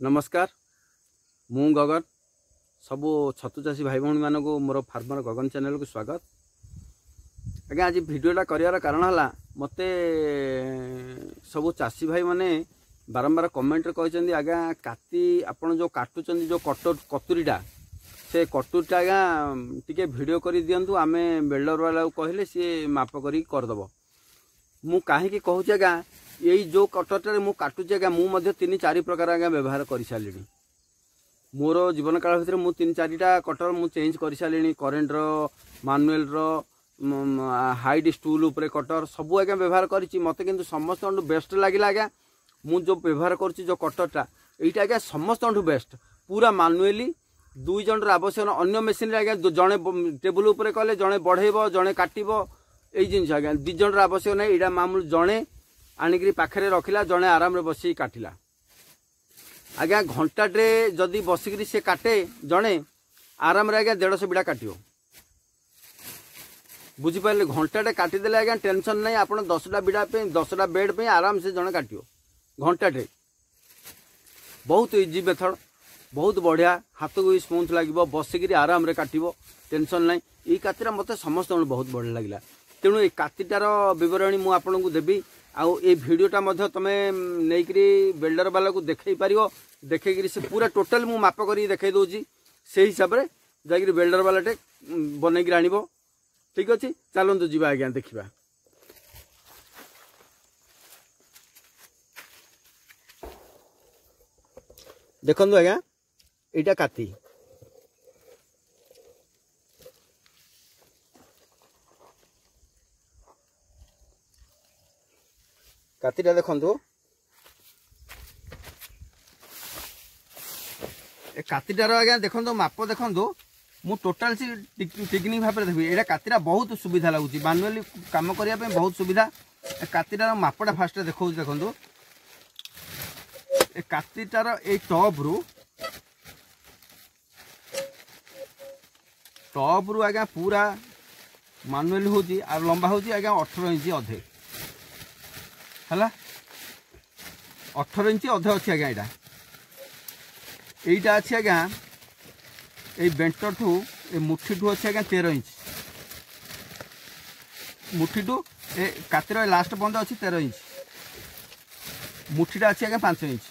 नमस्कार मु गगन सबू छतु चाषी भाई भौणी मानक मोर फार्मर गगन चैनल को स्वागत। आज्ञा आज भिडटा कर कारण है मते सबू चाषी भाई माने बारंबार कमेंट कहते आज्ञा काती आपन जो काटुचंदी जो कतुरीटा से कटुरीटा आज्ञा टिके वीडियो कर दिंतु आम बेल्डर वाला कहले सी माप करदेव। मु कहीं कहूँ आज्ञा यही जो कटरटे मु काटुची आज्ञा मु तीन चार प्रकार आज्ञा व्यवहार कर सारे मोर जीवन काल भितर मु तीन चारिटा कटर मु चेंज कर सारे करेन्ट मानुएल हाइड स्टूल उपरे कटर सबू आज्ञा व्यवहार करी मत कि समस्त बेस्ट लगे आज्ञा मु जो व्यवहार कर जो कटरटा यहीटा आज्ञा समस्त बेस्ट पूरा मानुएली दुई जन आवश्यक अन्य मेसीन आज्ञा जड़े टेबुल उपरे कले जड़े बढ़ेब जड़े काटब यही जिन आज्ञा दी जन आवश्यक ना यहाँ मामूल जड़े आनिकी पाखे रखिला जड़े आराम बस काटिला आज्ञा घंटाटे जदि बसिक से काटे जड़े आराम आज्ञा 150 बिड़ा काटियो बुझिपारे घंटाटे काटिदेले आज्ञा टेंशन नहीं आप 10टा बिड़ा 10टा बेड पे आराम से जड़े काटियो घंटाटे बहुत इजी मेथड बहुत बढ़िया हाथ को स्मूथ लगे बसिक आराम काटो टेंशन नहीं ये कातीरा मत समस्त बहुत बढ़िया लगे तेणु ये कातीटार बरणी मुझे देवी आउ ये वीडियोटा मध्य तमे नहींकरी बेल्डर वाला को देखई पारियो देखिकी से पूरा टोटल मु माप कर देखई दूची से हिसाब से जाकि बेल्डर वाला टे बनई आनिबो। ठीक अच्छे चलतु जी आज्ञा देखा देखु आज्ञा यहाँ काती कातीटा देखु कातीटार आज्ञा देखो माप देखो मु टोटाल टेक्निक भाव में देवी यहाँ कातीटा बहुत सुविधा लगुच मानुआली कम करने बहुत सुविधा कातीटार मापटा फास्ट देखो देखो कातीटार ये टॉप रु आज्ञा पूरा मानुआली हूँ लंबा हूँ आज्ञा 18 इंच अधे है 18 इंच अधे अच्छी आज्ञा यहाँ अच्छी आज्ञा ये बेंटर ठू मुठी ठू अच्छी आज्ञा 13 इंच मुठी ठू ए कातीर लास्ट बंद अच्छी 13 इंच मुठीटा अच्छी आज्ञा 5 इंच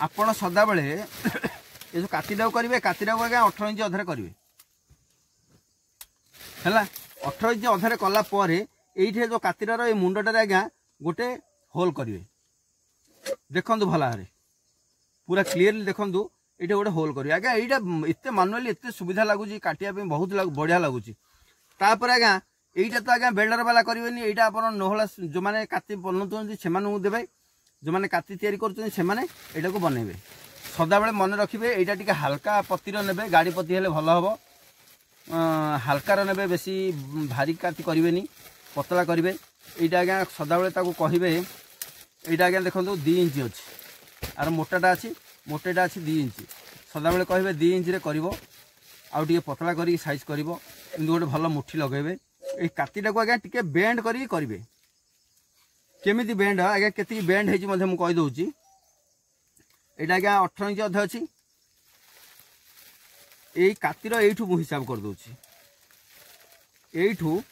आपण सदा बेले ये जो कातीटा करेंगे कातीटा आज्ञा 18 इंच अधे करेंगे है 18 इंच अधे कलापर ये जो कातीटार ये मुंडटार आज्ञा गोटे होल करेंगे देखु भल भाव पूरा क्लीयरली देखु ये गोटे होल करेंगे आज्ञा यहाँ एत मानुआली एत सुविधा लगुच काटिया बहुत बढ़िया लगुच तापर आज्ञा यहीटा तो आज्ञा बेल्डर वाला करेंगे यहाँ आप नहला जो मैंने काती बनाते से देवे जो मैंने काती तैयारी कर को बनइबे सदा बेले मन रखिए यहाँ टी हाल्का पतिर ने गाड़ी पति हेल्ले भल हम हाल्कार ने बेसी भारी काती करेंगे पतला करेंगे यहाँ आज्ञा सदा बेले कहे यहाँ आज्ञा देखो 2 इंच अच्छी आर मोटाटा अच्छी मोटेटा अच्छी 2 इंच सदा बेले कहे 2 इंच आउ टे पतला कर साइज कर गोटे भल मुठी लगेबे ये कातीटा को आज्ञा टिके बेंड करेंगे केमी बेंड आज्ञा के बेंड हो कहीदे यहाँ आज्ञा 18 इंच अधे अच्छी यही कातीर यू मु हिसाब कर दूची यू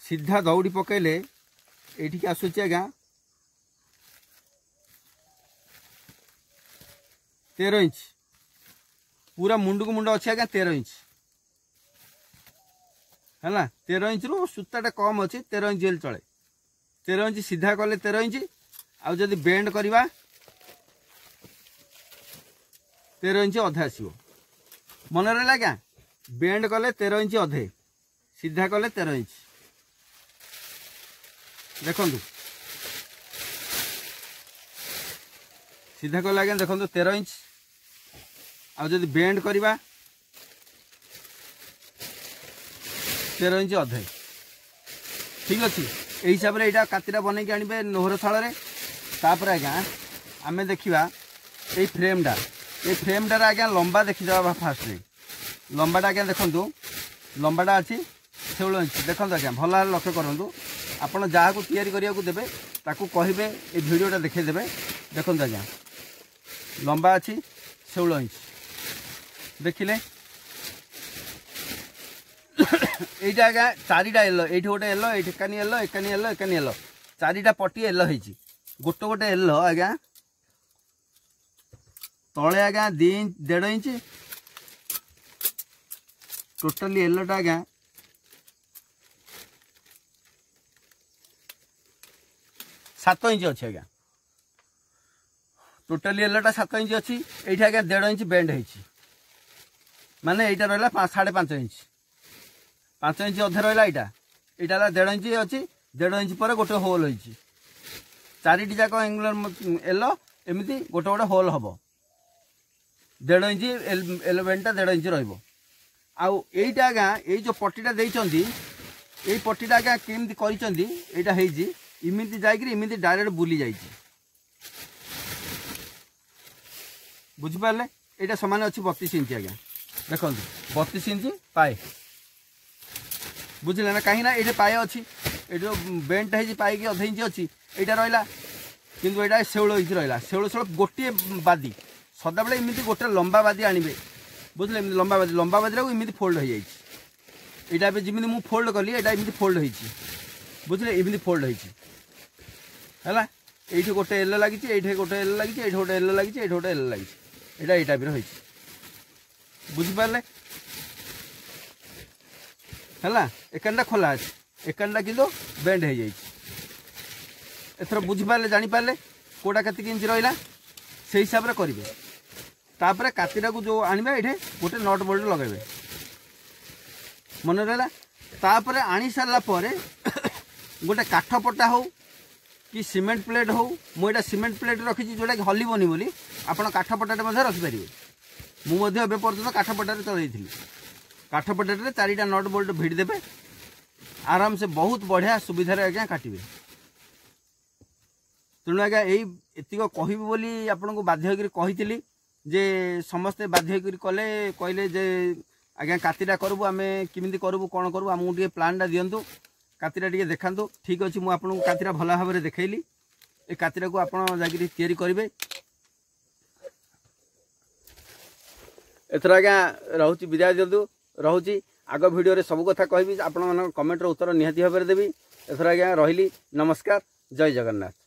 सीधा दौड़ी पकेले ये आसूची आज्ञा 13 इंच पूरा मुंड को मुंड अच्छे आज्ञा 13 इंच है 13 इंच रु सूताटा कम अच्छी 13 इंच चले 13 इंच सीधा कले 13 इंच आउ जदि बेंड करवा 13 इंच अधे आसो मन रहा आज्ञा बेंड कले 13 इंच अधे सीधा कले 13 इंच देखु सीधा कले आज्ञा देखो 13 इंच आउ जदि बेंड करवा 13 इंच अधे ठीक अच्छे यही हिसाब से यहाँ कातीटा बनई आने नोहर शाल तापर आज्ञा आम देखा ये फ्रेमटार आज्ञा लंबा देखीदे फास्ट लंबाटा आज्ञा देखु लंबाटा अच्छी 16 इंच देखो आज्ञा भल भाव लक्ष्य करूँ आपड़ जहाँ को तैयारी करने को देवे ताकू कहे ये वीडियोटा देखदेवे देखो आज्ञा लंबा अच्छी 16 इंच देखिले এইটা আজ্ঞা চারিটা এলো এইটি গোটে এলো এইটি একানি এলো একানি এলো একানি এলো চারিটা পটি এলো হয়েছি গোटे गोटे एलो आज्ञा तले आज्ञा 2 इंच 1.5 इंच टोटाली एलोटा आज्ञा 7 इंच अच्छे आज्ञा टोटाली एलोटा 7 इंच अच्छी ये आज्ञा 1.5 इंच बेंड होती माने यहाँ रहा 5.5 इंच 5 इंच अधे रहा यहाँ यहाँ 1.5 इंच अच्छी 1.5 इंच पर गोटे होल होती चारिटी जाक एंगुलर एलो एमती गोटे गोटे होल हम 1.5 इंच एलोवेनटा 1.5 इंच रहीटा आज्ञा ये जो पट्टीटा देती ये पट्टीटा आज्ञा केमती करमती जाकि डायरेक्ट बुली जा बुझिपारे यहाँ सामान अच्छी 32 इंच आज्ञा देखो 32 इंच पाए बुझे ना कहीं ये पाए अच्छी ये जो बेंट है पाए कि अधे इंच अच्छी यहाँ रहा कि 16 इंच रहा 16 गोटे बादी सदाबले एमती गोटे लंबा बादी आणवे बुझे लंबा बादी एमती फोल्ड हो जाए जमी मुझे फोल्ड कली यहाँ एमती फोल्ड हो बुझे एमती फोल्ड है ये गोटे एल लगी ये गोटे एल लगी ये गोटे एल लगी ये गोटे एल लगी ये टाइप रही बुझिपारे है एकानटा खोला अच्छे एकानटा कि बेंड हो जाए एथर बुझिपारे जानीपारे कोटा के इंच रहा से हिसाब से करेंगे तापर कातीटा को जो आने ये गोटे नट बोल्ट लगे मन रहा तापर आनी सारा गोटे काठ पट्टा हो कि सीमेंट प्लेट हो मुझे सीमेंट प्लेट रखी जोटा कि हलबनी बोली आप काठ पट्टाटे रखिपारे मुझे पर्यटन काठ पट्टारे चलती काठ पट्टाटे 4टा नट बोल्ट भिड़देवे आराम से बहुत बढ़िया सुविधा आज्ञा काटिबे तेणु आज्ञा यही कहबी बोली आपन को बाध्य कही जे समस्ते बाध्य कले कहले जे आज्ञा कातीटा करबू आमे किमिति करबू कोन करबू आमु टिके प्लानटा दियंतु कातीटा टिके देखांतु ठीक अछि मु आपन को कातीटा भला भाबरे देखैली ए कातीटा को आपन जागिरि तयारी करिवे एथरा आज्ञा रहउची विदाय दियंतु रहउची आग वीडियो रे सब कथा कहबी आपण मन कमेंट रो उत्तर निहाती भाबरे देबी एथरा आज्ञा रहिली नमस्कार जय जगन्नाथ।